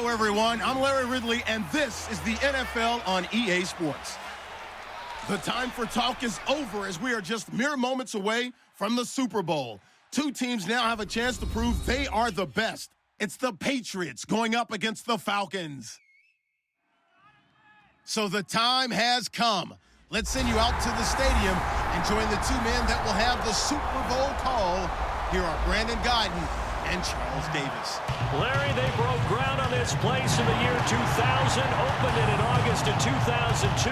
Hello, everyone. I'm Larry Ridley, and this is the NFL on EA Sports. The time for talk is over as we are just mere moments away from the Super Bowl. Two teams now have a chance to prove they are the best. It's the Patriots going up against the Falcons. So the time has come. Let's send you out to the stadium and join the two men that will have the Super Bowl call. Here are Brandon Guyton and Charles Davis. Larry, they broke ground on this place in the year 2000, opened it in August of 2002,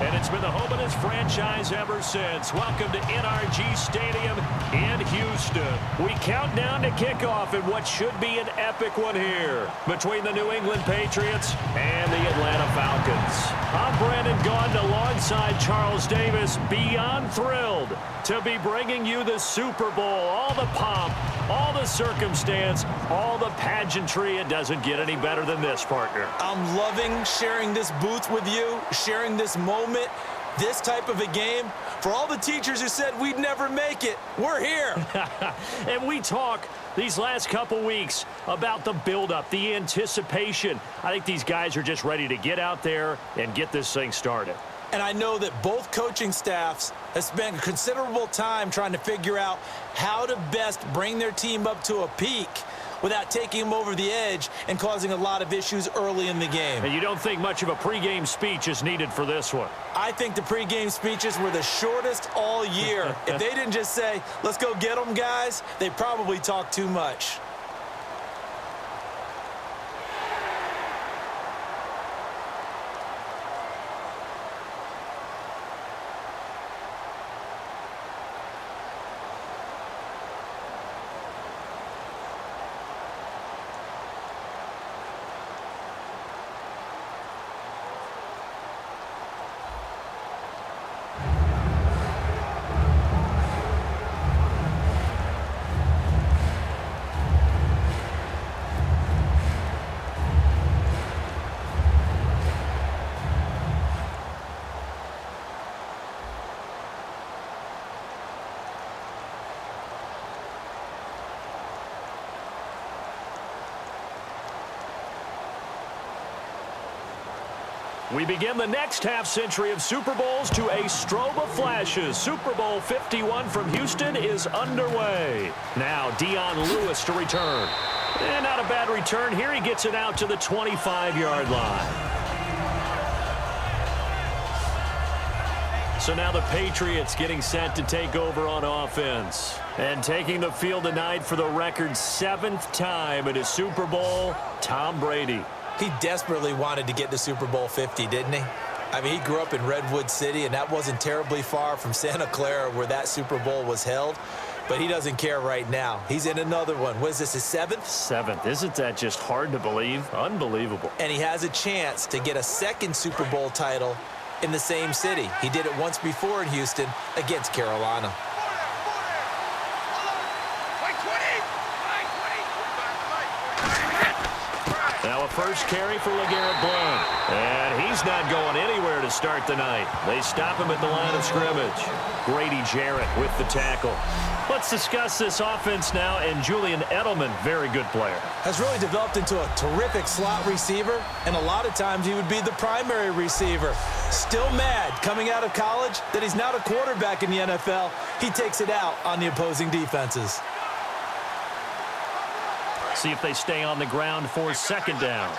and it's been the home of this franchise ever since. Welcome to NRG Stadium in Houston. We count down to kickoff in what should be an epic one here between the New England Patriots and the Atlanta Falcons. I'm Brandon Guyton alongside Charles Davis, beyond thrilled to be bringing you the Super Bowl. All the pomp, all the circumstance, all the pageantry. It doesn't get any better than this, partner. I'm loving sharing this booth with you, sharing this moment, this type of a game. For all the teachers who said we'd never make it, we're here. And we talk these last couple weeks about the buildup, the anticipation. I think these guys are just ready to get out there and get this thing started. And I know that both coaching staffs have spent considerable time trying to figure out how to best bring their team up to a peak without taking them over the edge and causing a lot of issues early in the game. And you don't think much of a pregame speech is needed for this one? I think the pregame speeches were the shortest all year. If they didn't just say, let's go get them, guys, they probably talked too much. We begin the next half-century of Super Bowls to a strobe of flashes. Super Bowl 51 from Houston is underway. Now, Dion Lewis to return. And not a bad return here. He gets it out to the 25-yard line. So now the Patriots getting set to take over on offense. And taking the field tonight for the record 7th time in a Super Bowl, Tom Brady. He desperately wanted to get to Super Bowl 50, didn't he? I mean, he grew up in Redwood City, and that wasn't terribly far from Santa Clara where that Super Bowl was held. But he doesn't care right now. He's in another one. Was this his 7th? 7th. Isn't that just hard to believe? Unbelievable. And he has a chance to get a second Super Bowl title in the same city. He did it once before in Houston against Carolina. Now a first carry for LeGarrette Blount. And he's not going anywhere to start the night. They stop him at the line of scrimmage. Grady Jarrett with the tackle. Let's discuss this offense now, and Julian Edelman, very good player. Has really developed into a terrific slot receiver, and a lot of times he would be the primary receiver. Still mad coming out of college that he's now a quarterback in the NFL. He takes it out on the opposing defenses. See if they stay on the ground for second down.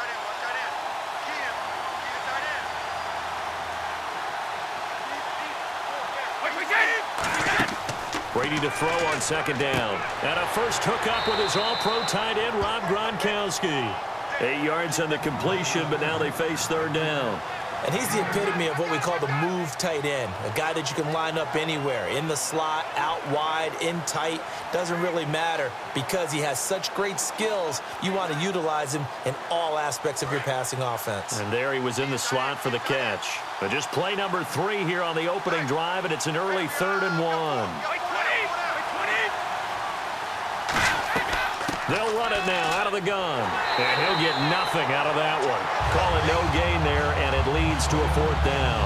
Brady to throw on second down. And a first hookup with his all-pro tight end, Rob Gronkowski. 8 yards on the completion, but now they face third down. And he's the epitome of what we call the move tight end, a guy that you can line up anywhere, in the slot, out wide, in tight, doesn't really matter because he has such great skills. You want to utilize him in all aspects of your passing offense. And there he was in the slot for the catch. But just play number 3 here on the opening drive, and it's an early 3rd and 1. They'll run it now out of the gun. And he'll get nothing out of that one. Call it no gain there, and it leads to a 4th down.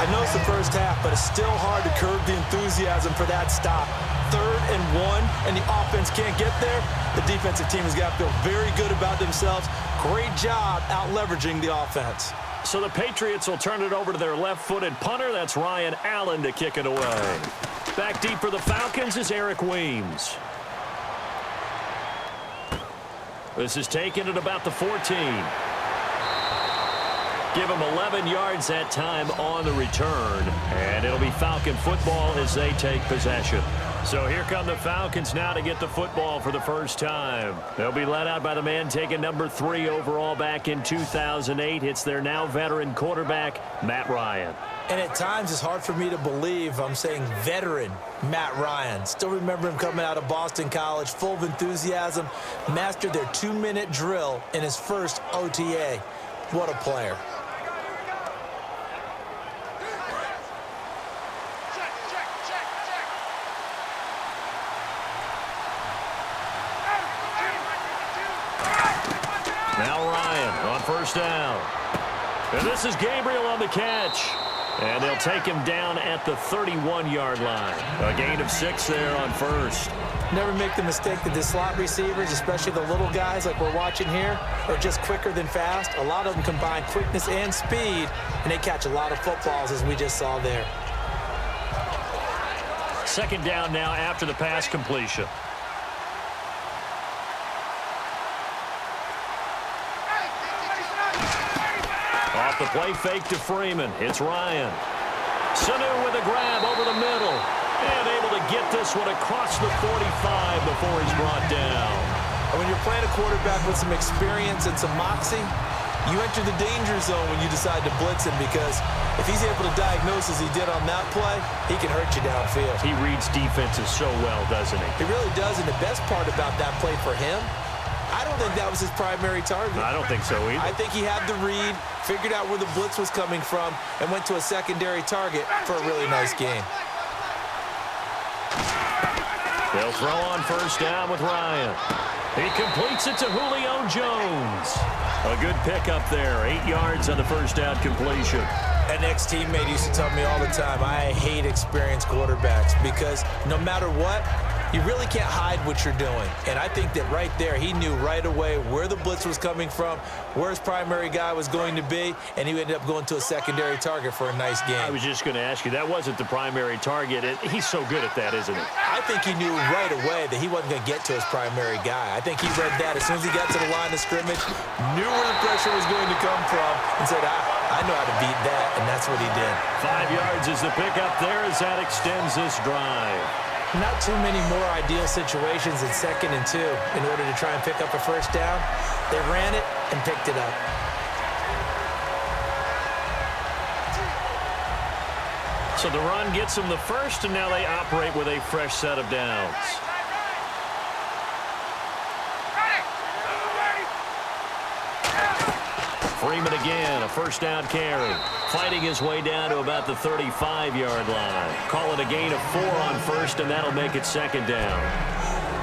I know it's the first half, but it's still hard to curb the enthusiasm for that stop. 3rd and 1, and the offense can't get there. The defensive team has got to feel very good about themselves. Great job out-leveraging the offense. So the Patriots will turn it over to their left-footed punter. That's Ryan Allen to kick it away. Back deep for the Falcons is Eric Weems. This is taken at about the 14. Give him 11 yards that time on the return. And it'll be Falcon football as they take possession. So here come the Falcons now to get the football for the first time. They'll be led out by the man taking number 3 overall back in 2008. It's their now veteran quarterback, Matt Ryan. And at times it's hard for me to believe I'm saying veteran Matt Ryan. Still remember him coming out of Boston College, full of enthusiasm, mastered their 2-minute drill in his first OTA. What a player. Now Ryan on first down. And this is Gabriel on the catch. And they'll take him down at the 31-yard line. A gain of 6 there on first. Never make the mistake that the slot receivers, especially the little guys like we're watching here, are just quicker than fast. A lot of them combine quickness and speed, and they catch a lot of footballs, as we just saw there. Second down now after the pass completion. Off the play fake to Freeman. It's Ryan. Sanu with a grab over the middle. And able to get this one across the 45 before he's brought down. And when you're playing a quarterback with some experience and some moxie, you enter the danger zone when you decide to blitz him, because if he's able to diagnose as he did on that play, he can hurt you downfield. He reads defenses so well, doesn't he? He really does, and the best part about that play for him, I don't think that was his primary target. I don't think so either. I think he had the read, figured out where the blitz was coming from, and went to a secondary target for a really nice game. They'll throw on first down with Ryan. He completes it to Julio Jones. A good pickup there. 8 yards on the first down completion. An ex-teammate used to tell me all the time, I hate experienced quarterbacks, because no matter what, you really can't hide what you're doing. And I think that right there, he knew right away where the blitz was coming from, where his primary guy was going to be, and he ended up going to a secondary target for a nice game. I was just going to ask you, that wasn't the primary target. He's so good at that, isn't he? I think he knew right away that he wasn't going to get to his primary guy. I think he read that as soon as he got to the line of scrimmage, knew where the pressure was going to come from, and said, I know how to beat that, and that's what he did. 5 yards is the pickup there as that extends this drive. Not too many more ideal situations in 2nd and 2 in order to try and pick up a first down. They ran it and picked it up. So the run gets them the first, and now they operate with a fresh set of downs. Freeman again, a first down carry. Fighting his way down to about the 35-yard line. Call it a gain of 4 on first, and that'll make it second down.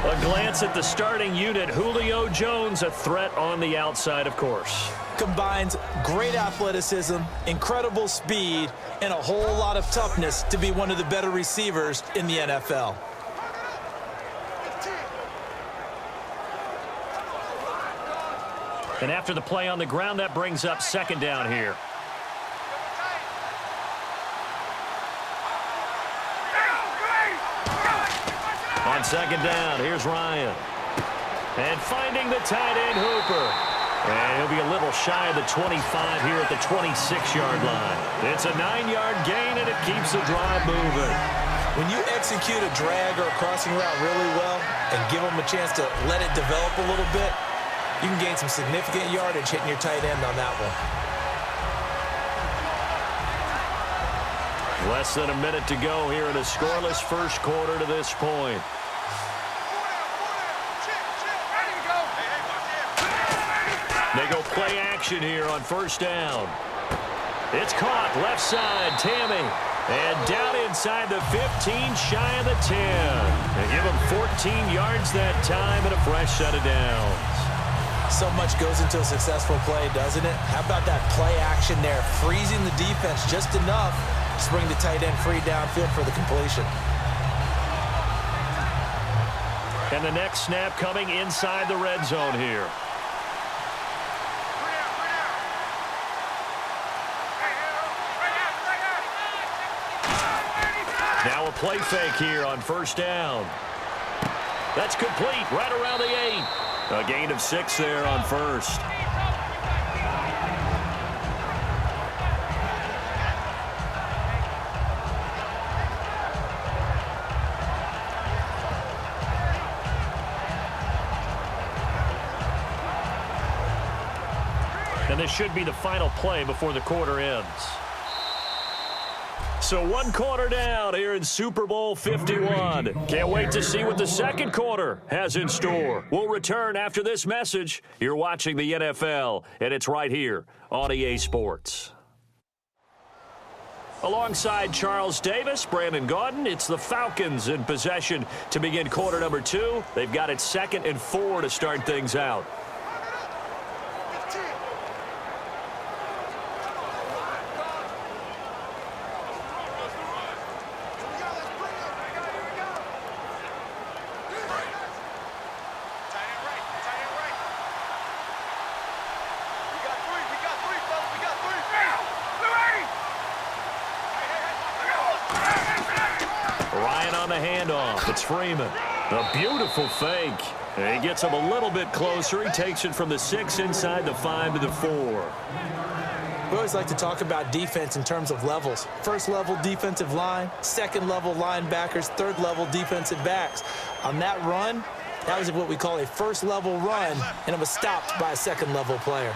A glance at the starting unit. Julio Jones, a threat on the outside, of course. Combines great athleticism, incredible speed, and a whole lot of toughness to be one of the better receivers in the NFL. And after the play on the ground, that brings up second down here. On second down, here's Ryan. And finding the tight end, Hooper. And he'll be a little shy of the 25 here at the 26-yard line. It's a 9-yard gain, and it keeps the drive moving. When you execute a drag or a crossing route really well and give them a chance to let it develop a little bit, you can gain some significant yardage hitting your tight end on that one. Less than a minute to go here in a scoreless first quarter to this point. They go play action here on first down. It's caught left side, Tammy. And down inside the 15, shy of the 10. They give him 14 yards that time and a fresh set of downs. So much goes into a successful play, doesn't it? How about that play action there, freezing the defense just enough Just bring the tight end free downfield for the completion. And the next snap coming inside the red zone here. Now a play fake here on first down. That's complete right around the 8. A gain of 6 there on first. And this should be the final play before the quarter ends. So 1 quarter down here in Super Bowl 51. Can't wait to see what the second quarter has in store. We'll return after this message. You're watching the NFL, and it's right here on EA Sports. Alongside Charles Davis, Brandon Gaudin, it's the Falcons in possession to begin quarter number 2. They've got it 2nd and 4 to start things out. It's Freeman. A beautiful fake. And he gets him a little bit closer. He takes it from the 6 inside the 5 to the 4. We always like to talk about defense in terms of levels. First level defensive line, second level linebackers, third level defensive backs. On that run, that was what we call a first level run, and it was stopped by a second level player.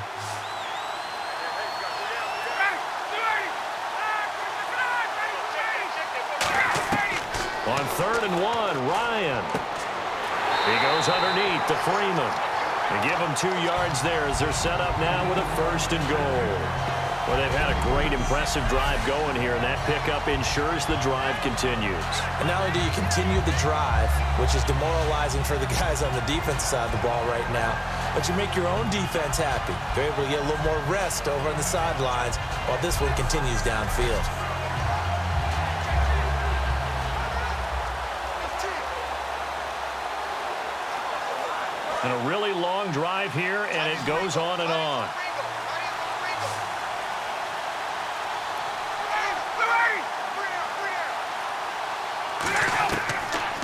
On 3rd and 1, Ryan. He goes underneath to Freeman. They give him 2 yards there as they're set up now with a 1st and goal. Well, they've had a great, impressive drive going here, and that pickup ensures the drive continues. And not only do you continue the drive, which is demoralizing for the guys on the defensive side of the ball right now, but you make your own defense happy. They're able to get a little more rest over on the sidelines while this one continues downfield. And a really long drive here, and it goes on and on.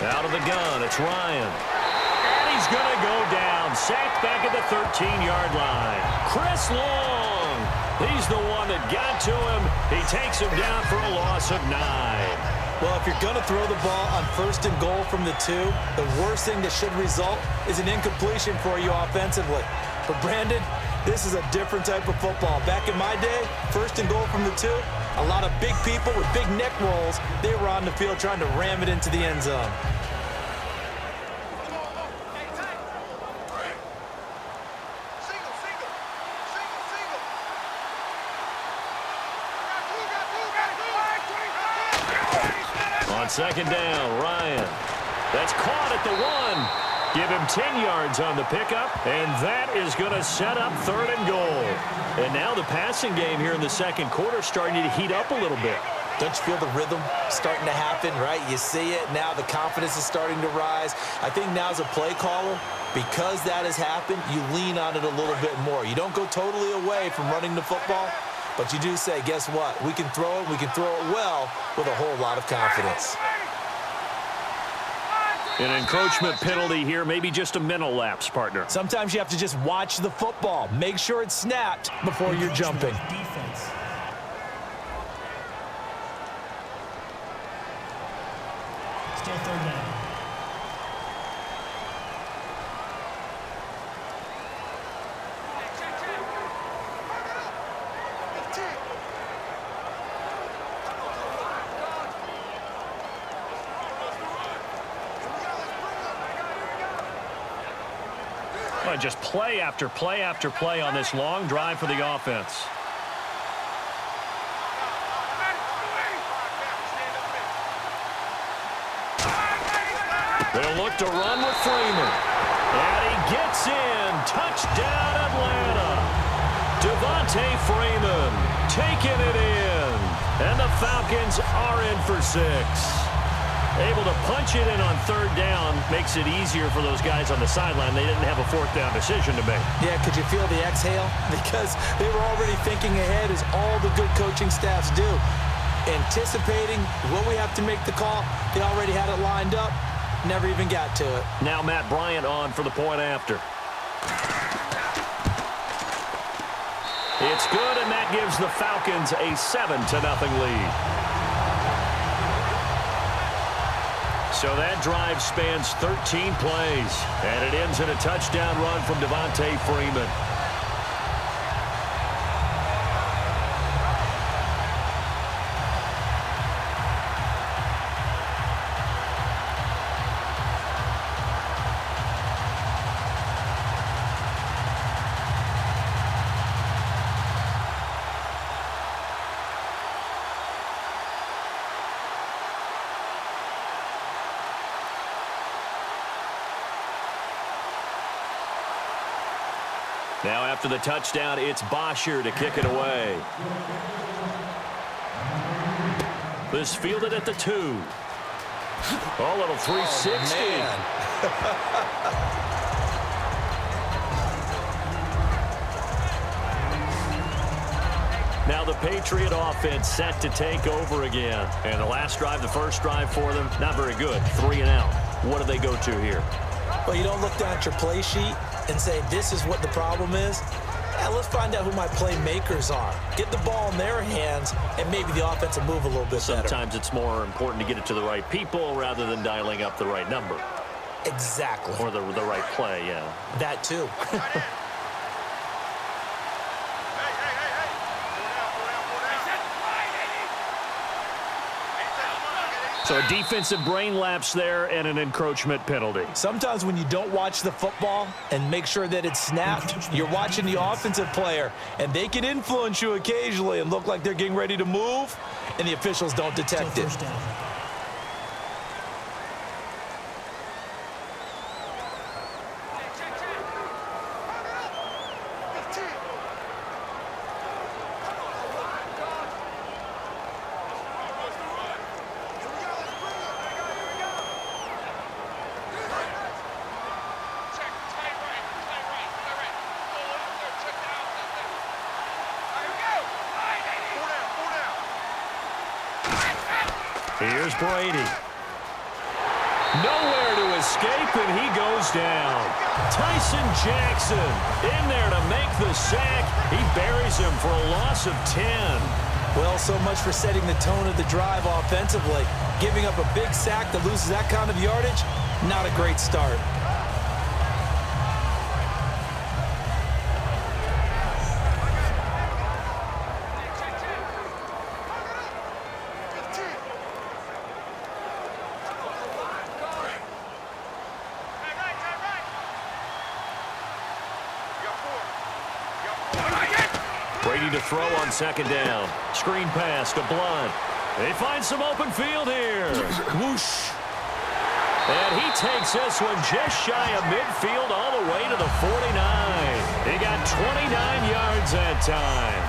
Out of the gun, it's Ryan. And he's going to go down. Sacked back at the 13-yard line. Chris Long. He's the one that got to him. He takes him down for a loss of 9. Well, if you're going to throw the ball on 1st and goal from the 2, the worst thing that should result is an incompletion for you offensively. But, Brandon, this is a different type of football. Back in my day, 1st and goal from the 2, a lot of big people with big neck rolls, they were on the field trying to ram it into the end zone. On 2nd down, Ryan. That's caught at the 1. Give him 10 yards on the pickup, and that is going to set up 3rd and goal. And now the passing game here in the second quarter starting to heat up a little bit. Don't you feel the rhythm starting to happen, right? You see it. Now the confidence is starting to rise. I think now as a play caller, because that has happened, you lean on it a little bit more. You don't go totally away from running the football, but you do say, guess what? We can throw it. We can throw it well with a whole lot of confidence. An encroachment penalty here, maybe just a mental lapse, partner. Sometimes you have to just watch the football. Make sure it's snapped before you're jumping. Defense. Still 3rd down. Just play after play after play on this long drive for the offense. They'll look to run with Freeman. And he gets in. Touchdown, Atlanta. Devontae Freeman taking it in. And the Falcons are in for 6. Able to punch it in on 3rd down makes it easier for those guys on the sideline. They didn't have a 4th down decision to make. Yeah, could you feel the exhale? Because they were already thinking ahead, as all the good coaching staffs do. Anticipating what we have to make the call. They already had it lined up. Never even got to it. Now Matt Bryant on for the point after. It's good, and that gives the Falcons a 7-0 lead. So that drive spans 13 plays, and it ends in a touchdown run from Devontae Freeman. Now after the touchdown, it's Bosher to kick it away. This fielded at the 2. Oh, little 360. Now the Patriot offense set to take over again. And the last drive, the first drive for them, not very good. 3 and out. What do they go to here? Well, you don't look down at your play sheet and say, this is what the problem is. Yeah, let's find out who my playmakers are. Get the ball in their hands, and maybe the offense will move a little bit better. Sometimes it's more important to get it to the right people rather than dialing up the right number. Exactly. Or the right play, yeah. That too. So a defensive brain lapse there and an encroachment penalty. Sometimes when you don't watch the football and make sure that it's snapped, you're watching the offensive player, and they can influence you occasionally and look like they're getting ready to move, and the officials don't detect it. Here's Brady. Nowhere to escape, and he goes down. Tyson Jackson in there to make the sack. He buries him for a loss of 10. Well, so much for setting the tone of the drive offensively. Giving up a big sack that loses that kind of yardage, not a great start. Brady to throw on 2nd down. Screen pass to Blunt. They find some open field here. Whoosh. And he takes this one just shy of midfield all the way to the 49. He got 29 yards that time.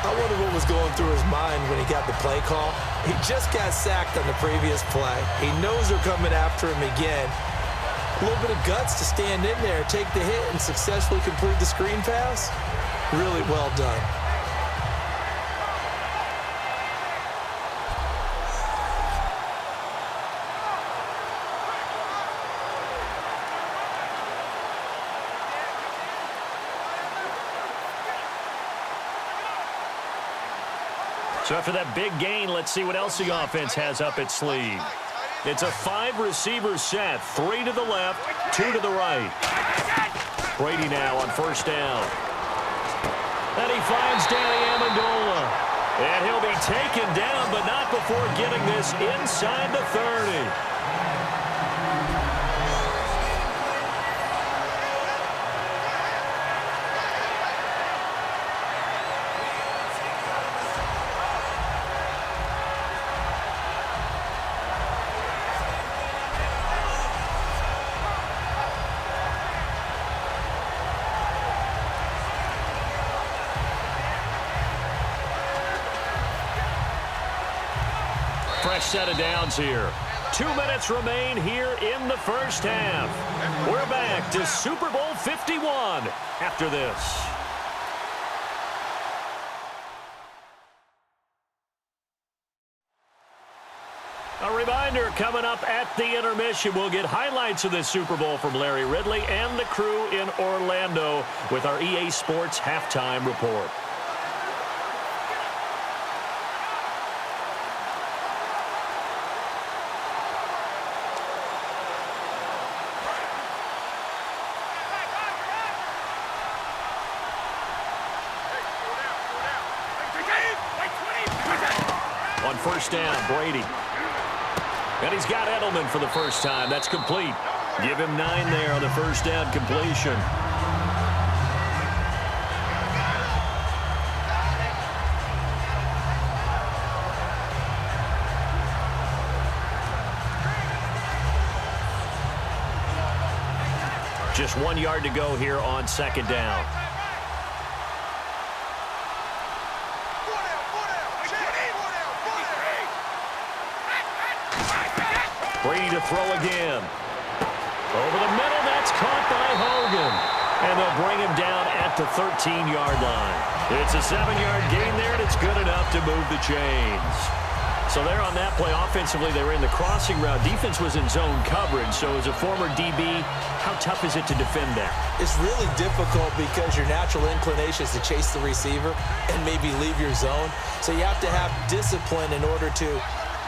I wonder what was going through his mind when he got the play call. He just got sacked on the previous play. He knows they're coming after him again. A little bit of guts to stand in there, take the hit, and successfully complete the screen pass. Really well done. So after that big gain, let's see what else the offense has up its sleeve. It's a 5-receiver set. 3 to the left, 2 to the right. Brady now on 1st down. And he finds Danny Amendola. And he'll be taken down, but not before getting this inside the 30. set of downs here. 2 minutes remain here in the first half. We're back to Super Bowl 51 after this. A reminder, coming up at the intermission, we'll get highlights of this Super Bowl from Larry Ridley and the crew in Orlando with our EA Sports halftime report. On first down, Brady. And he's got Edelman for the first time. That's complete. Give him 9 there on the first down completion. Just 1 yard to go here on second down. Brady to throw again. Over the middle, that's caught by Hogan. And they'll bring him down at the 13-yard line. It's a 7-yard gain there, and it's good enough to move the chains. So there on that play, offensively, they were in the crossing route. Defense was in zone coverage, so as a former DB, how tough is it to defend that? It's really difficult because your natural inclination is to chase the receiver and maybe leave your zone. So you have to have discipline in order to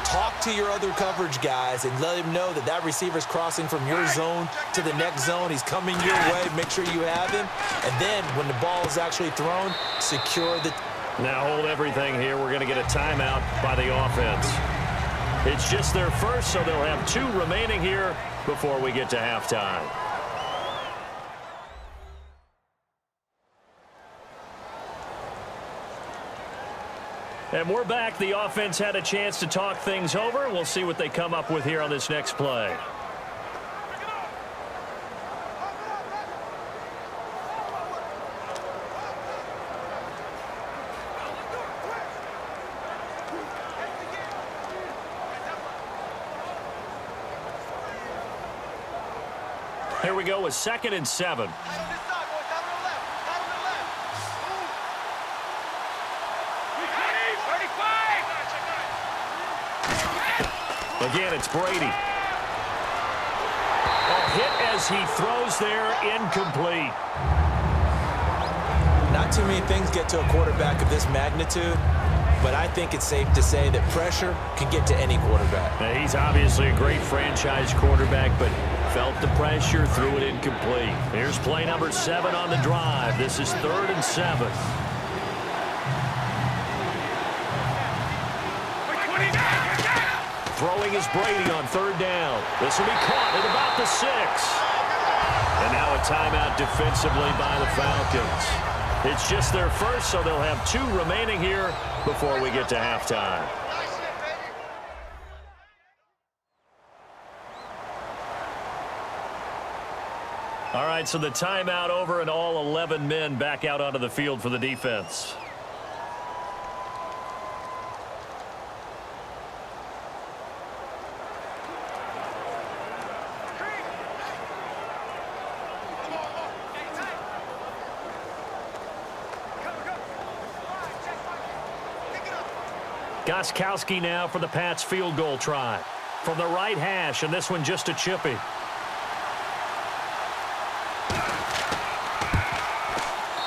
talk to your other coverage guys and let him know that that receiver's crossing from your zone to the next zone. He's coming your way. Make sure you have him. And then when the ball is actually thrown, secure the... Now hold everything here. We're going to get a timeout by the offense. It's just their first, so they'll have 2 remaining here before we get to halftime. And we're back. The offense had a chance to talk things over. We'll see what they come up with here on this next play. Here we go with 2nd and 7. Again, it's Brady. A hit as he throws there, incomplete. Not too many things get to a quarterback of this magnitude, but I think it's safe to say that pressure can get to any quarterback. Now, he's obviously a great franchise quarterback, but felt the pressure, threw it incomplete. Here's play number 7 on the drive. This is 3rd and 7. Throwing is Brady on 3rd down. This will be caught at about the 6. And now a timeout defensively by the Falcons. It's just their first, so they'll have 2 remaining here before we get to halftime. All right, so the timeout over and all 11 men back out onto the field for the defense. Gostkowski now for the Pats field goal try. From the right hash, and this one just a chippy.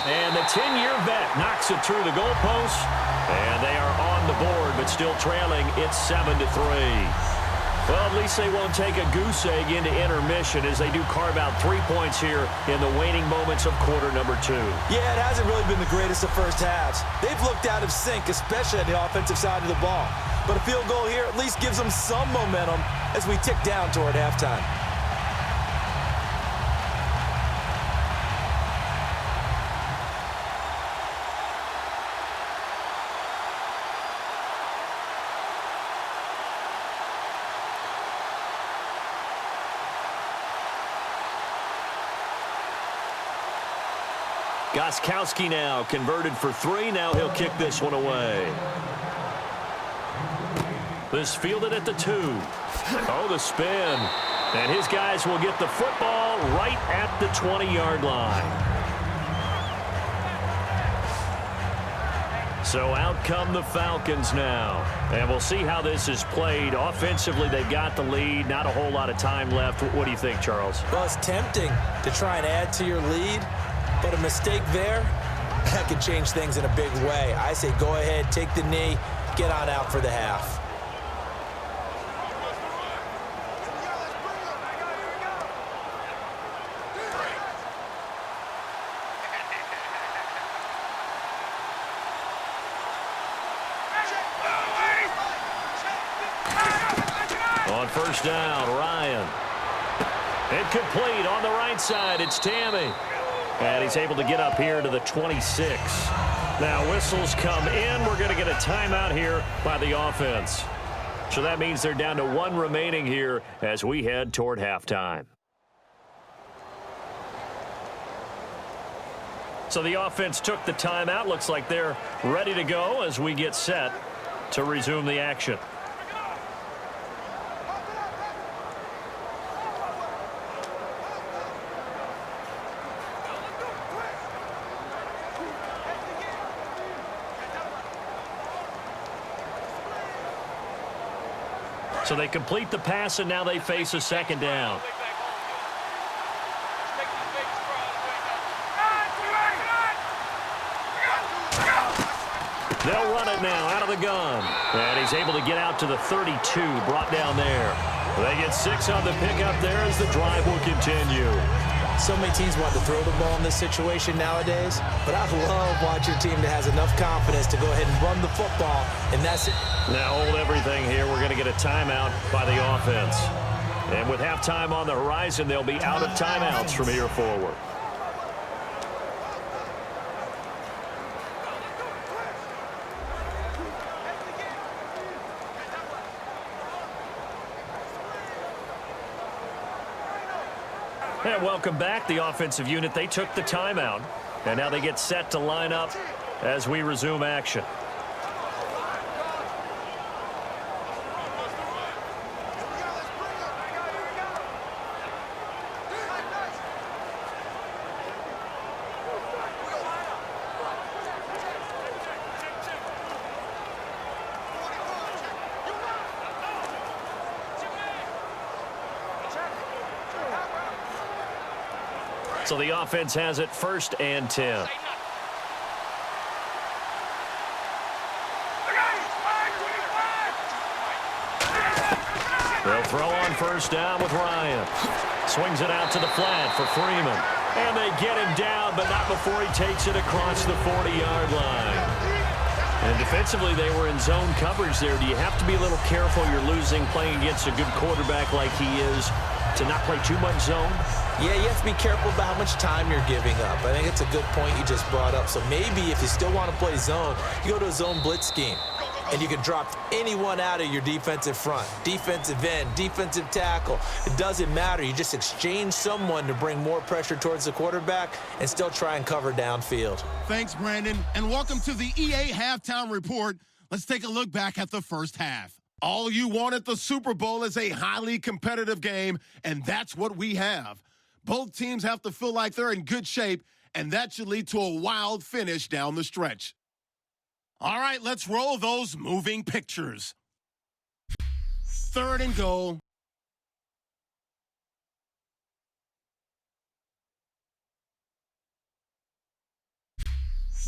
And the 10-year vet knocks it through the goalpost. And they are on the board, but still trailing. It's 7-3. Well, at least they won't take a goose egg into intermission as they do carve out 3 points here in the waning moments of quarter number 2. Yeah, it hasn't really been the greatest of first halves. They've looked out of sync, especially on the offensive side of the ball. But a field goal here at least gives them some momentum as we tick down toward halftime. Gostkowski now converted for 3. Now he'll kick this one away. This fielded at the 2. Oh, the spin. And his guys will get the football right at the 20-yard line. So out come the Falcons now. And we'll see how this is played. Offensively, they've got the lead. Not a whole lot of time left. What do you think, Charles? Well, it's tempting to try and add to your lead, but a mistake there, that could change things in a big way. I say go ahead, take the knee, get on out for the half. On first down, Ryan. Incomplete on the right side. It's Tammy. And he's able to get up here to the 26. Now whistles come in. We're going to get a timeout here by the offense. So that means they're down to 1 remaining here as we head toward halftime. So the offense took the timeout. Looks like they're ready to go as we get set to resume the action. So they complete the pass, and now they face a second down. They'll run it now out of the gun. And he's able to get out to the 32, brought down there. They get 6 on the pickup there as the drive will continue. So many teams want to throw the ball in this situation nowadays, but I love watching a team that has enough confidence to go ahead and run the football, and that's it. Now hold everything here. We're going to get a timeout by the offense. And with halftime on the horizon, they'll be out of timeouts from here forward. And welcome back. The offensive unit, they took the timeout. And now they get set to line up as we resume action. So the offense has it 1st and 10. They'll throw on first down with Ryan. Swings it out to the flat for Freeman. And they get him down, but not before he takes it across the 40-yard line. And defensively, they were in zone coverage there. Do you have to be a little careful? You're losing playing against a good quarterback like he is to not play too much zone? Yeah, you have to be careful about how much time you're giving up. I think it's a good point you just brought up. So maybe if you still want to play zone, you go to a zone blitz scheme. And you can drop anyone out of your defensive front, defensive end, defensive tackle. It doesn't matter. You just exchange someone to bring more pressure towards the quarterback and still try and cover downfield. Thanks, Brandon, and welcome to the EA Halftime Report. Let's take a look back at the first half. All you want at the Super Bowl is a highly competitive game, and that's what we have. Both teams have to feel like they're in good shape, and that should lead to a wild finish down the stretch. All right, let's roll those moving pictures. 3rd and goal.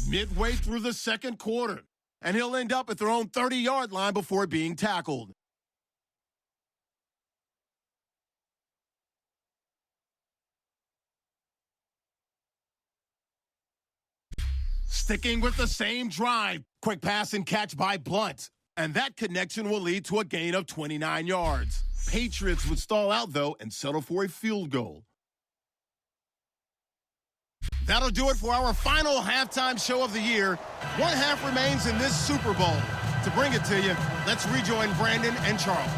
Midway through the second quarter, and he'll end up at their own 30-yard line before being tackled. Sticking with the same drive, quick pass and catch by Blunt. And that connection will lead to a gain of 29 yards. Patriots would stall out, though, and settle for a field goal. That'll do it for our final halftime show of the year. 1 half remains in this Super Bowl. To bring it to you, let's rejoin Brandon and Charles.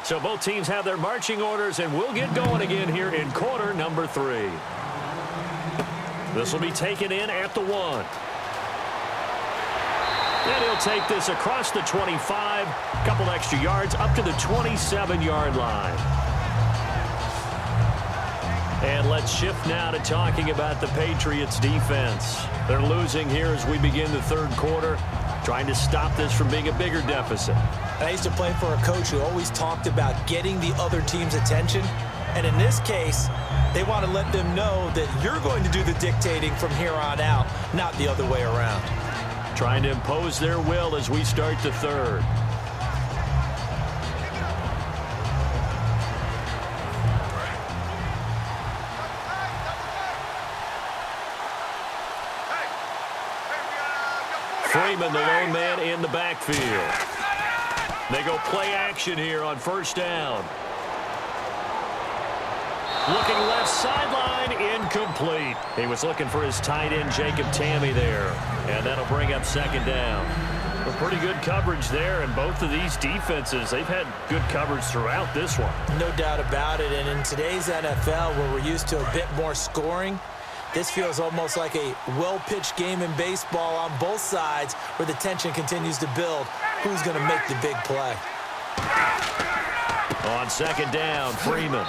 So both teams have their marching orders, and we'll get going again here in quarter number 3. This will be taken in at the 1. And he'll take this across the 25, a couple extra yards up to the 27-yard line. And let's shift now to talking about the Patriots defense. They're losing here as we begin the third quarter, trying to stop this from being a bigger deficit. I used to play for a coach who always talked about getting the other team's attention. And in this case, they want to let them know that you're going to do the dictating from here on out, not the other way around. Trying to impose their will as we start the third. Freeman, the lone man in the backfield. They go play action here on first down. Looking left sideline, incomplete. He was looking for his tight end, Jacob Tammy, there. And that'll bring up second down. A pretty good coverage there, and both of these defenses, they've had good coverage throughout this one. No doubt about it, and in today's NFL, where we're used to a bit more scoring, this feels almost like a well-pitched game in baseball on both sides where the tension continues to build. Who's going to make the big play? On second down, Freeman.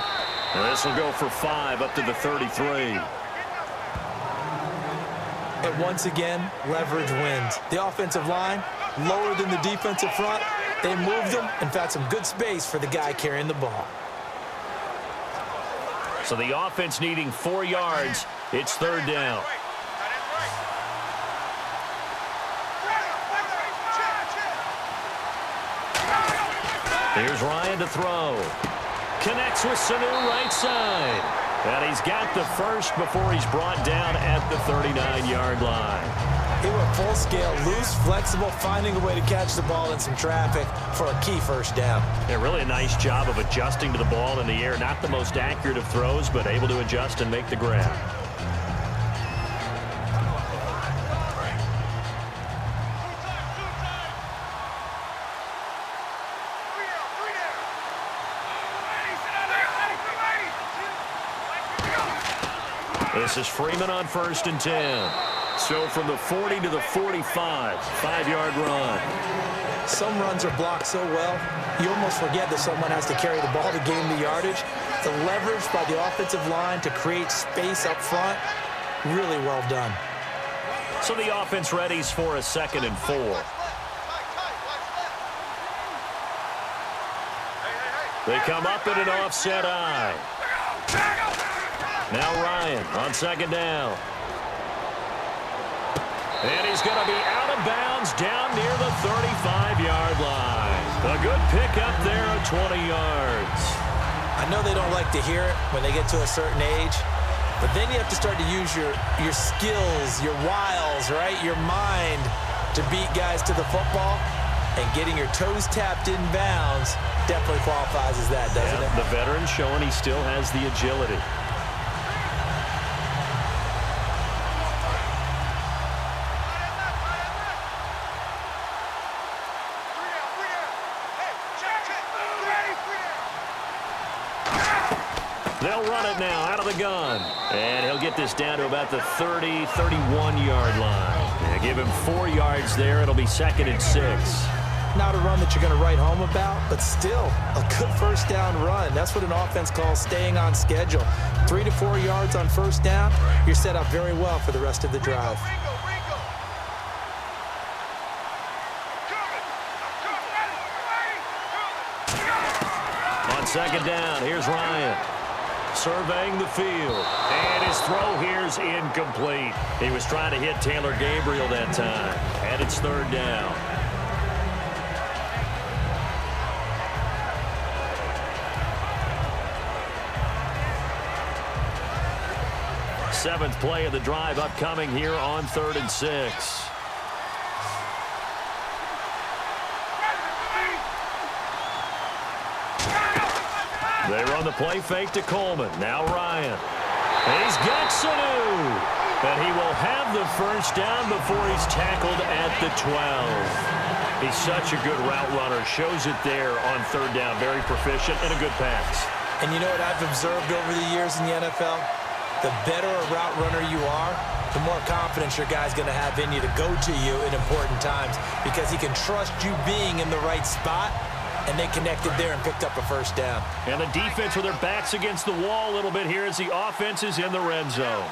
And this will go for 5 up to the 33. And once again, leverage wins. The offensive line, lower than the defensive front. They moved them and found some good space for the guy carrying the ball. So the offense needing 4 yards. It's third down. Here's Ryan to throw. Connects with Sanu right side. And he's got the first before he's brought down at the 39-yard line. He went full scale, loose, flexible, finding a way to catch the ball in some traffic for a key first down. Yeah, really a nice job of adjusting to the ball in the air. Not the most accurate of throws, but able to adjust and make the grab. This is Freeman on first and 10. So from the 40 to the 45, 5-yard run. Some runs are blocked so well, you almost forget that someone has to carry the ball to gain the yardage. The leverage by the offensive line to create space up front, really well done. So the offense readies for a 2nd and 4. They come up in an offset eye. Now Ryan on second down. And he's going to be out of bounds down near the 35-yard line. A good pickup there at 20 yards. I know they don't like to hear it when they get to a certain age, but then you have to start to use your skills, your wiles, right? Your mind to beat guys to the football. And getting your toes tapped in bounds definitely qualifies as that, doesn't it? The veteran showing he still has the agility. They'll run it now out of the gun. And he'll get this down to about the 30, 31-yard line. Yeah, give him 4 yards there. It'll be 2nd and 6. Not a run that you're going to write home about, but still a good first down run. That's what an offense calls staying on schedule. 3 to 4 yards on first down. You're set up very well for the rest of the drive. On second down, here's Ryan. Surveying the field. And his throw here's incomplete. He was trying to hit Taylor Gabriel that time. And it's third down. Seventh play of the drive upcoming here on 3rd and 6. They run the play fake to Coleman. Now Ryan. He's got Sanu. And he will have the first down before he's tackled at the 12. He's such a good route runner. Shows it there on third down. Very proficient and a good pass. And you know what I've observed over the years in the NFL? The better a route runner you are, the more confidence your guy's going to have in you to go to you in important times because he can trust you being in the right spot, and they connected there and picked up a first down. And the defense with their backs against the wall a little bit here as the offense is in the red zone.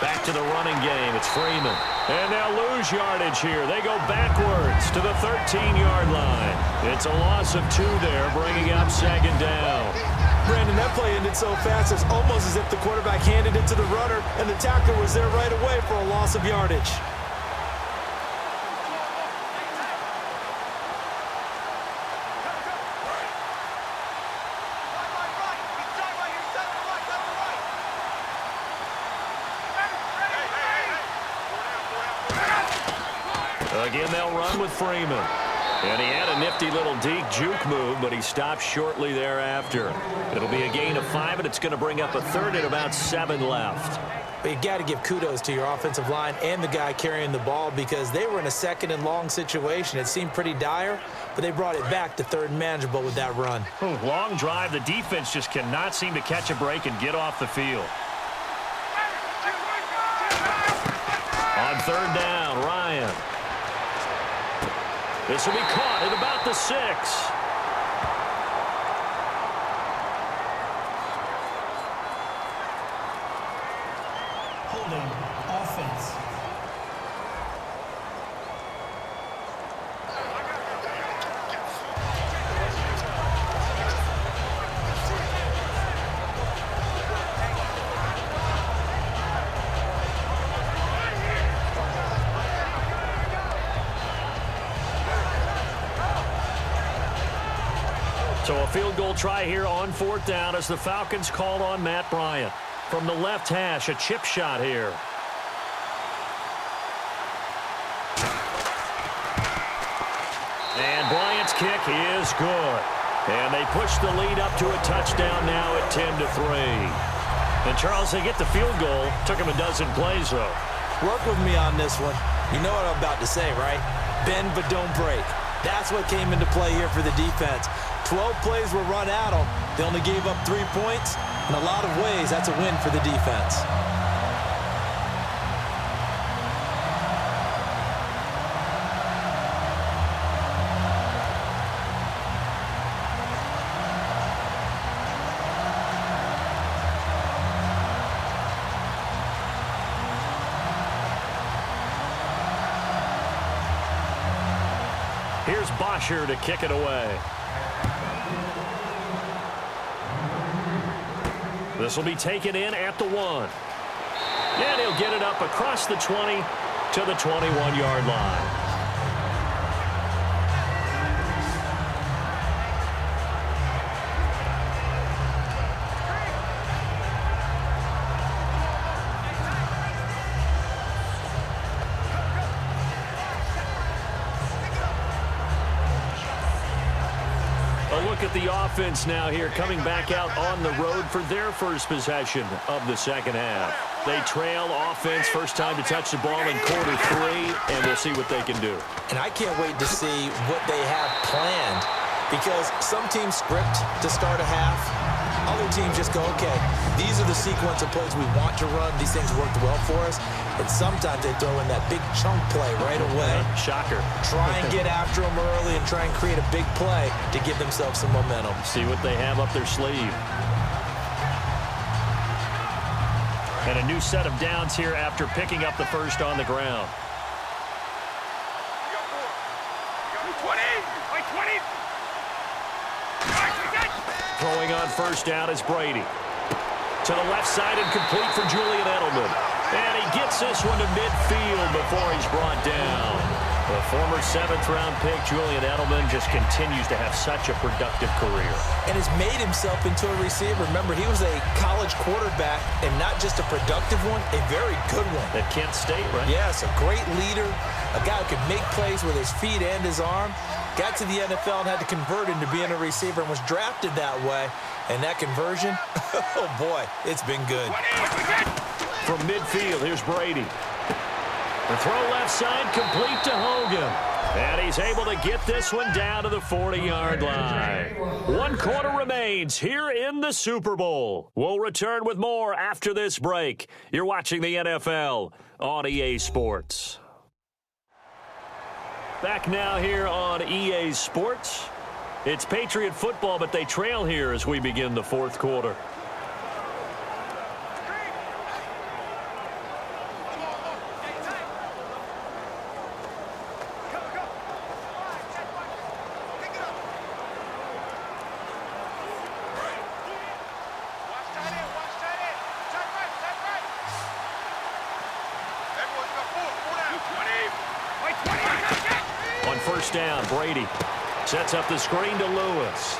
Back to the running game. It's Freeman. And they'll lose yardage here. They go backwards to the 13-yard line. It's a loss of 2 there, bringing up second down. Brandon, that play ended so fast, it's almost as if the quarterback handed it to the runner, and the tackler was there right away for a loss of yardage. Again, they'll run with Freeman. And he had a nifty little deep juke move, but he stopped shortly thereafter. It'll be a gain of 5, and it's going to bring up a third and about 7 left. But you got to give kudos to your offensive line and the guy carrying the ball because they were in a second and long situation. It seemed pretty dire, but they brought it back to third and manageable with that run. Long drive. The defense just cannot seem to catch a break and get off the field. On third down, Ryan. This will be caught at about the 6. Holding offense. So a field goal try here on fourth down as the Falcons called on Matt Bryant. From the left hash, a chip shot here. And Bryant's kick is good. And they push the lead up to a touchdown now at 10-3. And Charles, they get the field goal. Took him a dozen plays, though. Work with me on this one. You know what I'm about to say, right? Bend but don't break. That's what came into play here for the defense. 12 plays were run at them. They only gave up 3 points. In a lot of ways, that's a win for the defense. Here's Bosher to kick it away. This will be taken in at the 1. And he'll get it up across the 20 to the 21-yard line. Look at the offense now here, coming back out on the road for their first possession of the second half. They trail offense, first time to touch the ball in quarter 3, and we'll see what they can do. And I can't wait to see what they have planned because some teams script to start a half. Other teams just go, okay, these are the sequence of plays we want to run. These things worked well for us. And sometimes they throw in that big chunk play right away. Shocker. Try and get after them early and try and create a big play to give themselves some momentum. See what they have up their sleeve. And a new set of downs here after picking up the first on the ground. Throwing on first down is Brady. To the left side and complete for Julian Edelman. And he gets this one to midfield before he's brought down. The former 7th-round pick, Julian Edelman, just continues to have such a productive career. And has made himself into a receiver. Remember, he was a college quarterback, and not just a productive one, a very good one. At Kent State, right? Yes, a great leader, a guy who could make plays with his feet and his arm. Got to the NFL and had to convert into being a receiver and was drafted that way. And that conversion, oh boy, it's been good. From midfield, here's Brady. The throw left side, complete to Hogan. And he's able to get this one down to the 40-yard line. 1 quarter remains here in the Super Bowl. We'll return with more after this break. You're watching the NFL on EA Sports. Back now here on EA Sports. It's Patriot football, but they trail here as we begin the 4th quarter. First down, Brady sets up the screen to Lewis.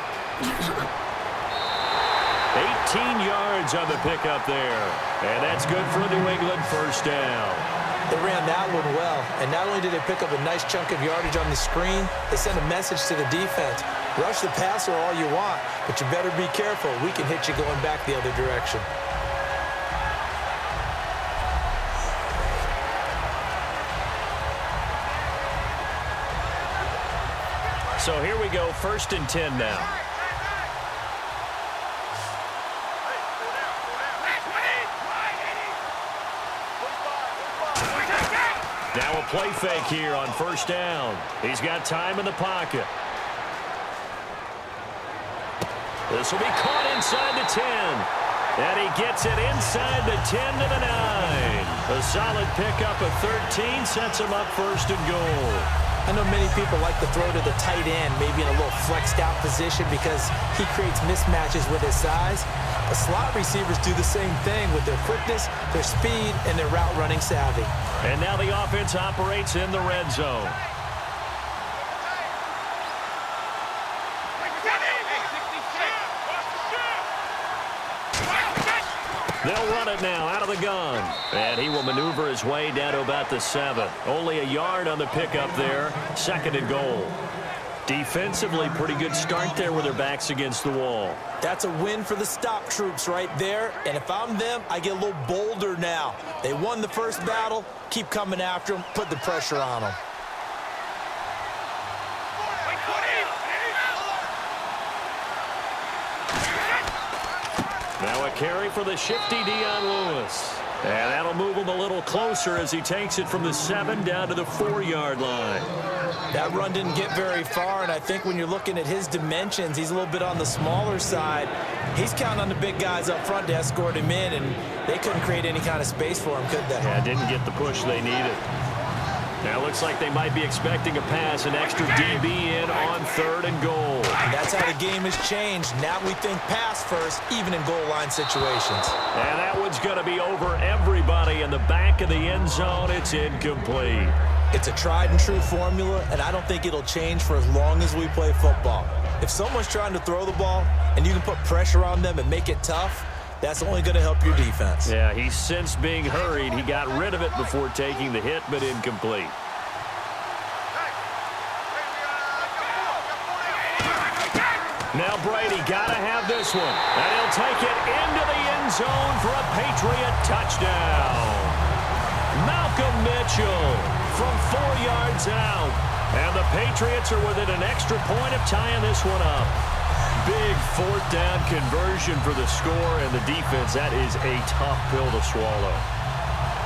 18 yards on the pickup there. And that's good for a New England first down. They ran that one well. And not only did they pick up a nice chunk of yardage on the screen, they sent a message to the defense. Rush the passer all you want, but you better be careful. We can hit you going back the other direction. So here we go, 1st and 10 now. Now a play fake here on 1st down. He's got time in the pocket. This will be caught inside the 10. And he gets it inside the 10 to the 9. A solid pickup of 13 sets him up 1st and goal. I know many people like to throw to the tight end, maybe in a little flexed out position because he creates mismatches with his size. But slot receivers do the same thing with their quickness, their speed, and their route running savvy. And now the offense operates in the red zone. They'll run it now out of the gun. And he will maneuver his way down to about the 7. Only a yard on the pickup there. 2nd and goal. Defensively, pretty good start there with their backs against the wall. That's a win for the stop troops right there. And if I'm them, I get a little bolder now. They won the first battle. Keep coming after them. Put the pressure on them. Now a carry for the shifty Dion Lewis. And that'll move him a little closer as he takes it from the 7 down to the 4-yard line. That run didn't get very far, and I think when you're looking at his dimensions, he's a little bit on the smaller side. He's counting on the big guys up front to escort him in, and they couldn't create any kind of space for him, could they? Yeah, didn't get the push they needed. Now it looks like they might be expecting a pass, an extra DB in on 3rd and goal. And that's how the game has changed. Now we think pass first, even in goal line situations. And that one's going to be over everybody in the back of the end zone. It's incomplete. It's a tried and true formula, and I don't think it'll change for as long as we play football. If someone's trying to throw the ball and you can put pressure on them and make it tough, that's only going to help your defense. Yeah, he's since being hurried. He got rid of it before taking the hit, but incomplete. Now Brady got to have this one. And he'll take it into the end zone for a Patriot touchdown. Malcolm Mitchell from 4 yards out. And the Patriots are within an extra point of tying this one up. Big 4th down conversion for the score, and the defense, that is a tough pill to swallow.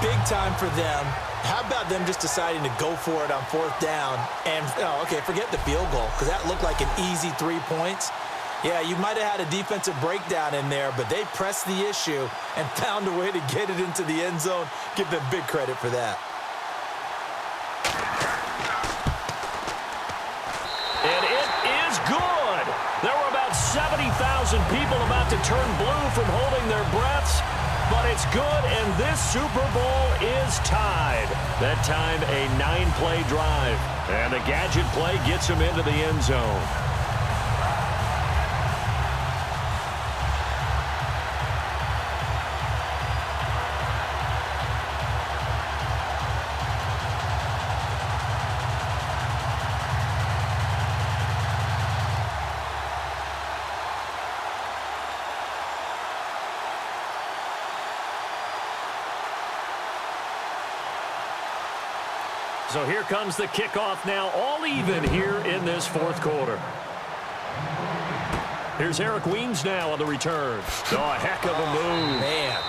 Big time for them. How about them just deciding to go for it on 4th down? And, okay, forget the field goal, because that looked like an easy 3 points. Yeah, you might have had a defensive breakdown in there, but they pressed the issue and found a way to get it into the end zone. Give them big credit for that. And it is good. There were about 70,000 people about to turn blue from holding their breaths, but it's good, and this Super Bowl is tied. That time, a 9-play drive, and the gadget play gets him into the end zone. So here comes the kickoff now, all even here in this fourth quarter. Here's Eric Weems now on the return. Oh, a heck of a move. Man.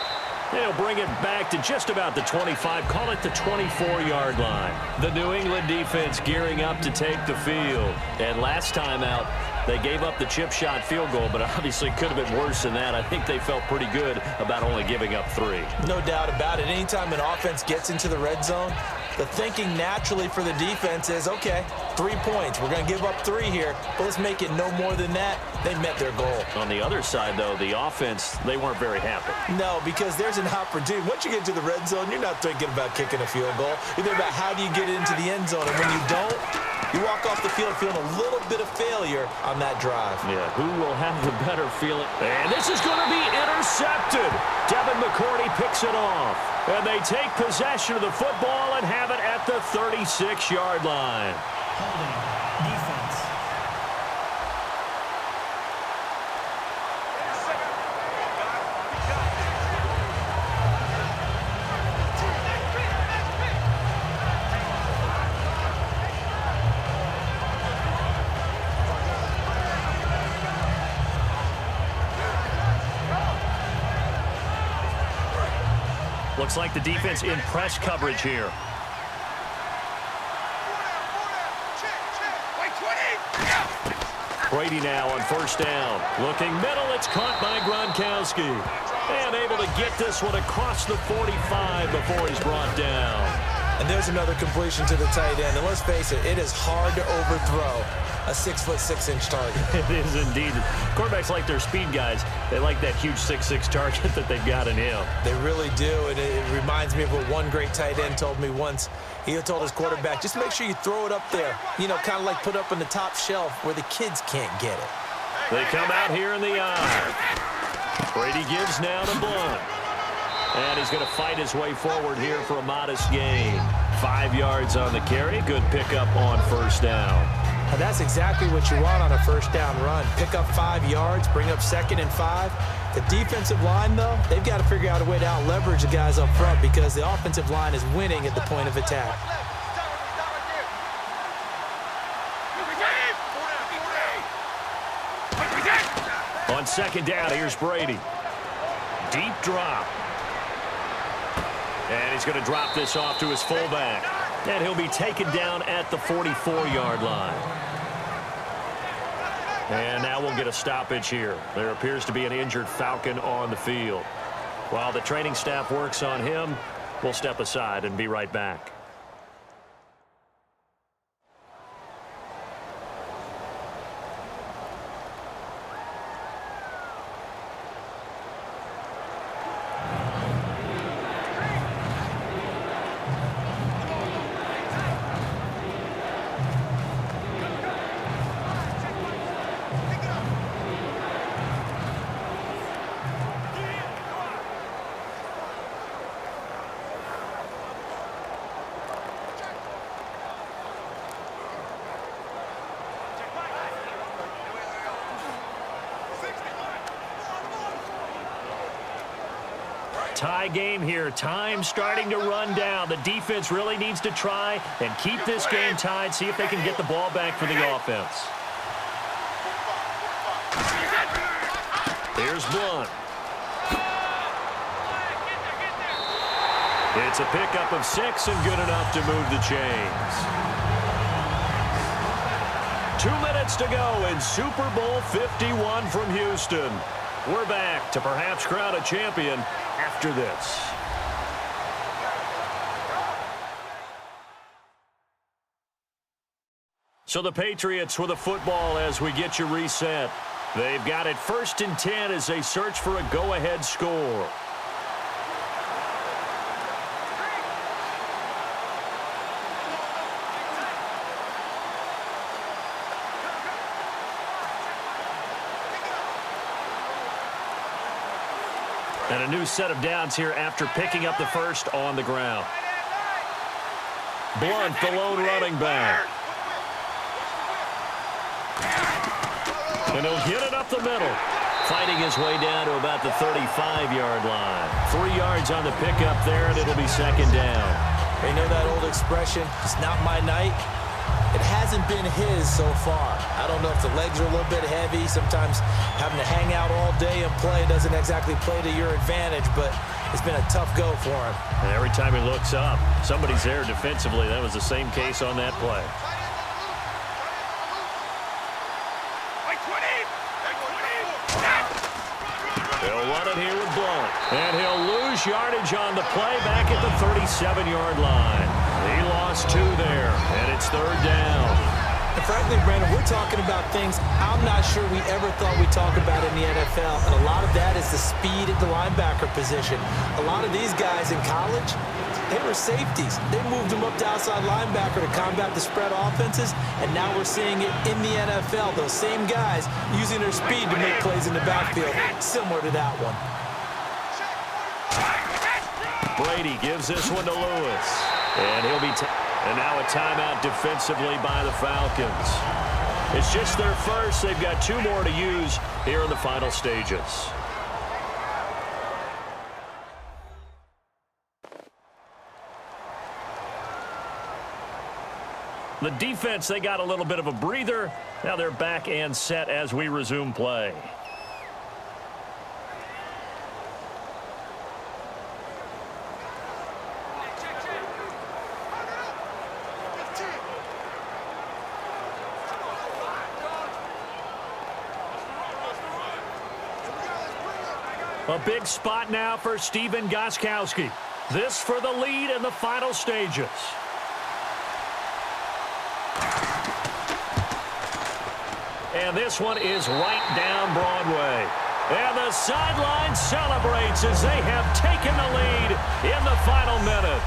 They'll bring it back to just about the 25, call it the 24-yard line. The New England defense gearing up to take the field. And last time out, they gave up the chip shot field goal, but obviously could have been worse than that. I think they felt pretty good about only giving up 3. No doubt about it. Anytime an offense gets into the red zone, the thinking naturally for the defense is, okay, 3 points. We're going to give up 3 here, but let's make it no more than that. They met their goal. On the other side, though, the offense, they weren't very happy. No, because there's an opportunity. Once you get to the red zone, you're not thinking about kicking a field goal. You're thinking about how do you get into the end zone. And when you don't, you walk off the field feeling a little bit of failure on that drive. Yeah, who will have the better feeling? And this is going to be intercepted. Devin McCourty picks it off. And they take possession of the football and have it at the 36-yard line. Holding. Defense. Looks like the defense in press coverage here. Brady now on first down. Looking middle, it's caught by Gronkowski. And able to get this one across the 45 before he's brought down. And there's another completion to the tight end. And let's face it, it is hard to overthrow a 6'6" target. It is indeed. Quarterbacks like their speed guys. They like that huge 6'6" target that they've got in him. They really do, and it reminds me of what one great tight end told me once. He told his quarterback, just make sure you throw it up there, you know, kind of like put up on the top shelf where the kids can't get it. They come out here in the eye. Brady gives now to Blunt. And he's going to fight his way forward here for a modest gain. 5 yards on the carry. Good pickup on first down. And that's exactly what you want on a first down run. Pick up 5 yards, bring up 2nd and 5. The defensive line, though, they've got to figure out a way to out-leverage the guys up front because the offensive line is winning at the point of attack. On second down, here's Brady. Deep drop. And he's going to drop this off to his fullback. And he'll be taken down at the 44-yard line. And now we'll get a stoppage here. There appears to be an injured Falcon on the field. While the training staff works on him, we'll step aside and be right back. Tie game here. Time starting to run down. The defense really needs to try and keep this game tied, see if they can get the ball back for the offense. Here's Blunt. It's a pickup of 6 and good enough to move the chains. 2 minutes to go in Super Bowl 51 from Houston. We're back to perhaps crown a champion after this. So the Patriots with a football as we get you reset. They've got it 1st and 10 as they search for a go-ahead score. And a new set of downs here after picking up the first on the ground. Blunt, the lone running back. And he'll get it up the middle. Fighting his way down to about the 35-yard line. 3 yards on the pickup there, and it'll be 2nd down. They know that old expression. It's not my night. It hasn't been his so far. I don't know if the legs are a little bit heavy. Sometimes having to hang out all day and play doesn't exactly play to your advantage, but it's been a tough go for him. And every time he looks up, somebody's there defensively. That was the same case on that play. They'll run it here with Blount. And he'll lose yardage on the play back at the 37-yard line. He lost 2 there, and it's 3rd down. And frankly, Brandon, we're talking about things I'm not sure we ever thought we'd talk about in the NFL, and a lot of that is the speed at the linebacker position. A lot of these guys in college, they were safeties. They moved them up to outside linebacker to combat the spread offenses, and now we're seeing it in the NFL. Those same guys using their speed to make plays in the backfield, similar to that one. Brady gives this one to Lewis. And he'll be and now a timeout defensively by the Falcons. It's just their first. They've got 2 more to use here in the final stages. The defense, they got a little bit of a breather. Now they're back and set as we resume play. A big spot now for Stephen Gostkowski. This for the lead in the final stages. And this one is right down Broadway. And the sideline celebrates as they have taken the lead in the final minute.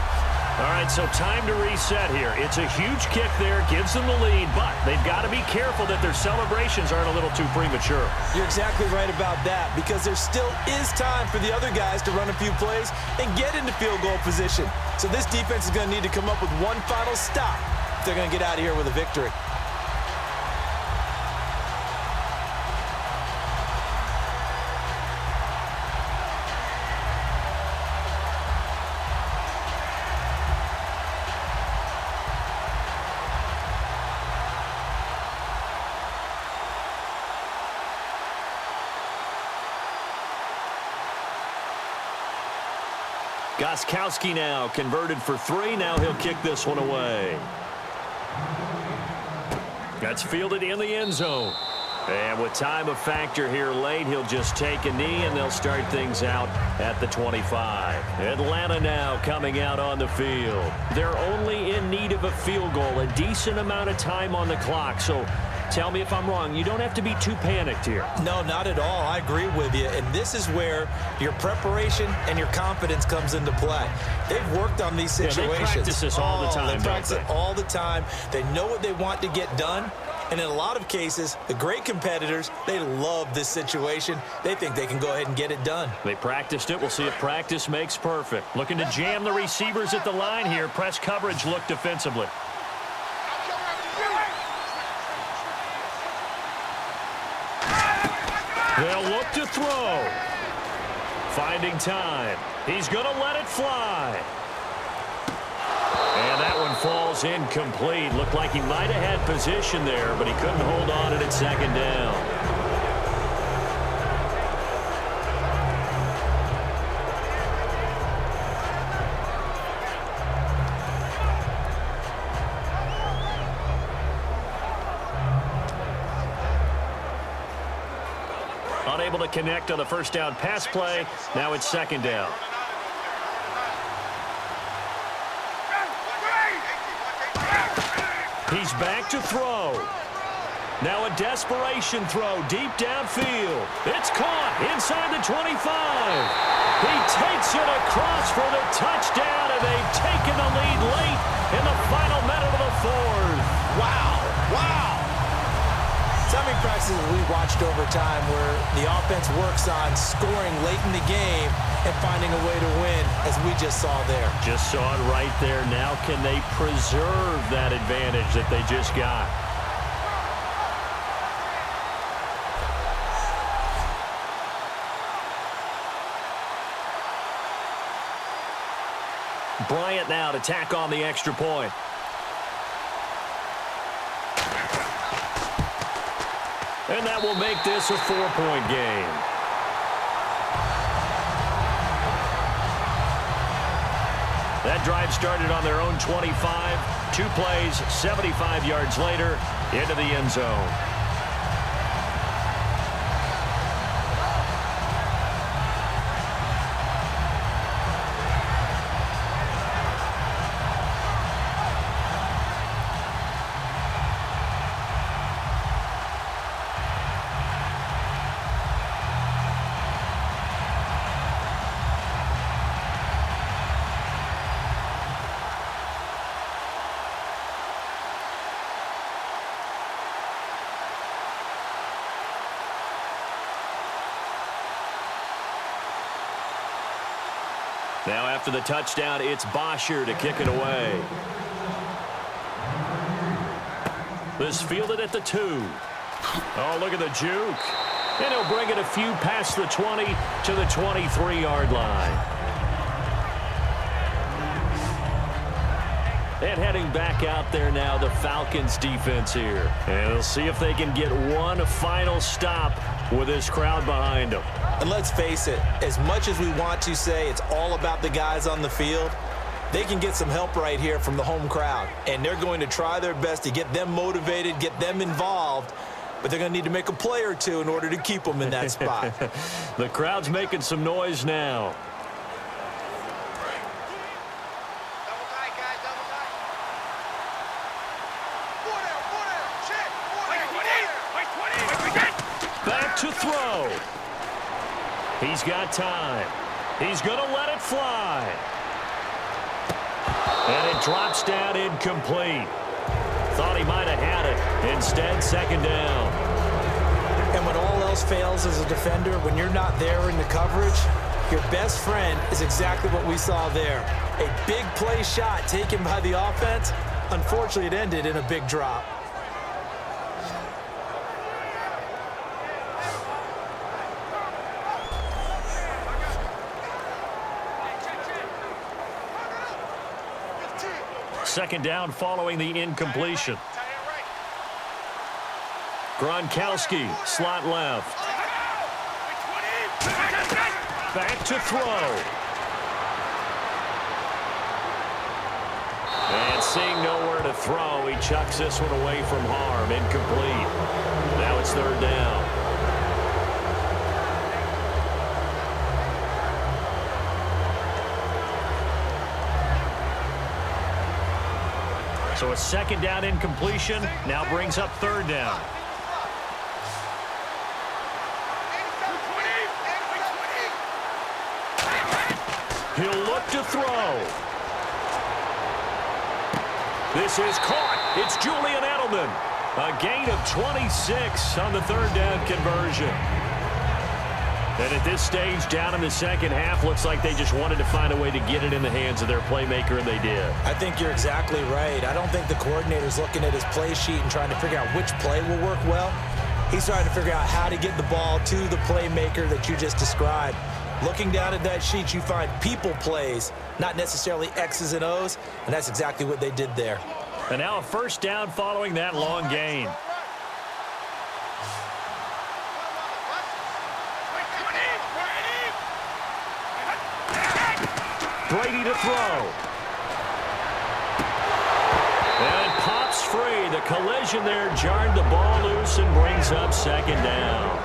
All right, so time to reset here. It's a huge kick there, gives them the lead, but they've got to be careful that their celebrations aren't a little too premature. You're exactly right about that, because there still is time for the other guys to run a few plays and get into field goal position. So this defense is going to need to come up with one final stop if they're going to get out of here with a victory. Gostkowski now converted for 3. Now he'll kick this one away. That's fielded in the end zone. And with time a factor here late, he'll just take a knee, and they'll start things out at the 25. Atlanta now coming out on the field. They're only in need of a field goal, a decent amount of time on the clock. So tell me if I'm wrong. You don't have to be too panicked here. No, not at all. I agree with you. And this is where your preparation and your confidence comes into play. They've worked on these situations. They practice this all the time. They practice it all the time. They know what they want to get done. And in a lot of cases, the great competitors, they love this situation. They think they can go ahead and get it done. They practiced it. We'll see if practice makes perfect. Looking to jam the receivers at the line here. Press coverage look defensively. They'll look to throw. Finding time. He's going to let it fly. And that one falls incomplete. Looked like he might have had position there, but he couldn't hold on to it at 2nd down. Unable to connect on the first down pass play. Now it's 2nd down. He's back to throw. Now a desperation throw deep downfield. It's caught inside the 25. He takes it across for the touchdown, and they've taken the lead late in the final minute of the 4th. Wow. Wow. So many practices we watched over time where the offense works on scoring late in the game and finding a way to win, as we just saw there. Just saw it right there. Now can they preserve that advantage that they just got? Bryant now to tack on the extra point. And that will make this a 4-point game. That drive started on their own 25. 2 plays, 75 yards later, into the end zone. Now after the touchdown, it's Bosher to kick it away. This fielded at the 2. Oh, look at the juke. And he'll bring it a few past the 20 to the 23-yard line. And heading back out there now, the Falcons defense here. And we'll see if they can get one final stop with this crowd behind them. And let's face it, as much as we want to say it's all about the guys on the field, they can get some help right here from the home crowd. And they're going to try their best to get them motivated, get them involved, but they're going to need to make a play or two in order to keep them in that spot. The crowd's making some noise now. Back to throw. He's got time. He's going to let it fly. And it drops down incomplete. Thought he might have had it. Instead, second down. And when all else fails as a defender, when you're not there in the coverage, your best friend is exactly what we saw there. A big play shot taken by the offense. Unfortunately, it ended in a big drop. Second down following the incompletion. Gronkowski, slot left. Back to throw. And seeing nowhere to throw, he chucks this one away from harm. Incomplete. Now it's third down. So a second down incompletion now brings up third down. He'll look to throw. This is caught. It's Julian Edelman. A gain of 26 on the third down conversion. And at this stage, down in the second half, looks like they just wanted to find a way to get it in the hands of their playmaker, and they did. I think you're exactly right. I don't think the coordinator's looking at his play sheet and trying to figure out which play will work well. He's trying to figure out how to get the ball to the playmaker that you just described. Looking down at that sheet, you find people plays, not necessarily X's and O's, and that's exactly what they did there. And now a first down following that long gain. Brady to throw. And it pops free. The collision there jarred the ball loose and brings up second down.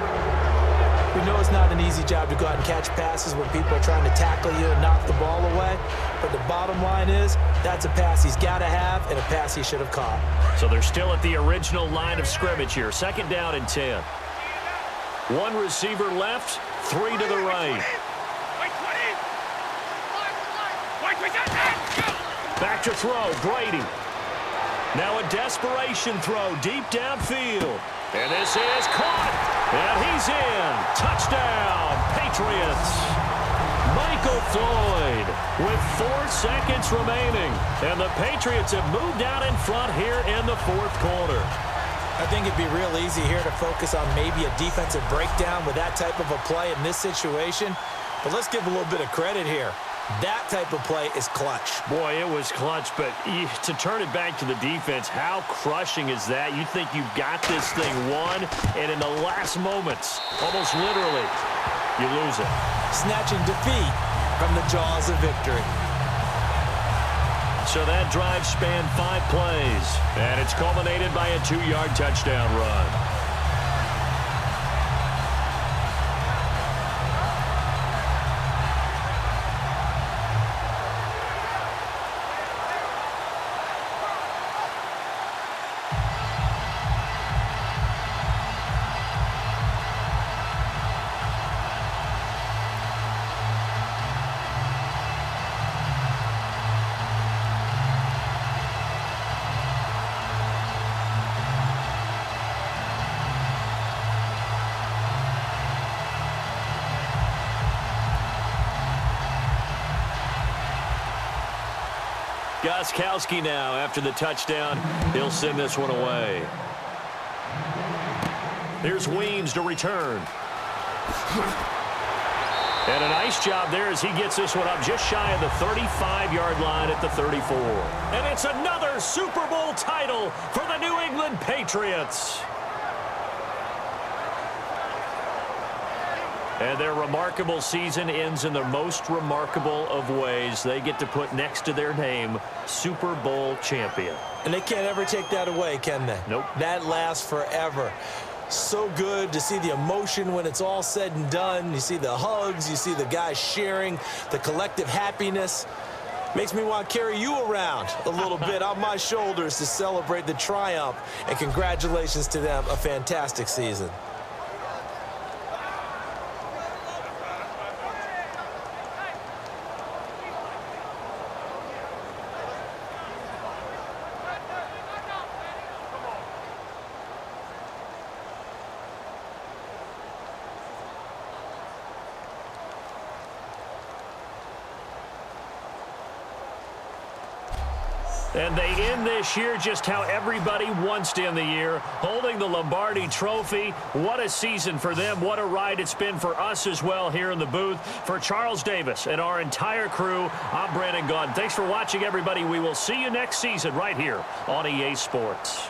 We know it's not an easy job to go out and catch passes when people are trying to tackle you and knock the ball away. But the bottom line is that's a pass he's got to have and a pass he should have caught. So they're still at the original line of scrimmage here. Second down and 10. One receiver left, 3 to the right. Back to throw, Brady. Now a desperation throw deep downfield. And this is caught. And he's in. Touchdown, Patriots. Michael Floyd with 4 seconds remaining. And the Patriots have moved out in front here in the fourth quarter. I think it'd be real easy here to focus on maybe a defensive breakdown with that type of a play in this situation. But let's give a little bit of credit here. That type of play is clutch. Boy, it was clutch, but to turn it back to the defense, how crushing is that? You think you've got this thing won, and in the last moments, almost literally, you lose it. Snatching defeat from the jaws of victory. So that drive spanned 5 plays, and it's culminated by a 2-yard touchdown run. Gostkowski now after the touchdown. He'll send this one away. Here's Weems to return. And a nice job there as he gets this one up just shy of the 35-yard line at the 34. And it's another Super Bowl title for the New England Patriots. And their remarkable season ends in the most remarkable of ways. They get to put next to their name, Super Bowl champion. And they can't ever take that away, can they? Nope. That lasts forever. So good to see the emotion when it's all said and done. You see the hugs, you see the guys sharing, the collective happiness. Makes me want to carry you around a little bit on my shoulders to celebrate the triumph. And congratulations to them, a fantastic season. And they end this year just how everybody wants to end the year, holding the Lombardi Trophy. What a season for them. What a ride it's been for us as well here in the booth. For Charles Davis and our entire crew, I'm Brandon Gaudin. Thanks for watching, everybody. We will see you next season right here on EA Sports.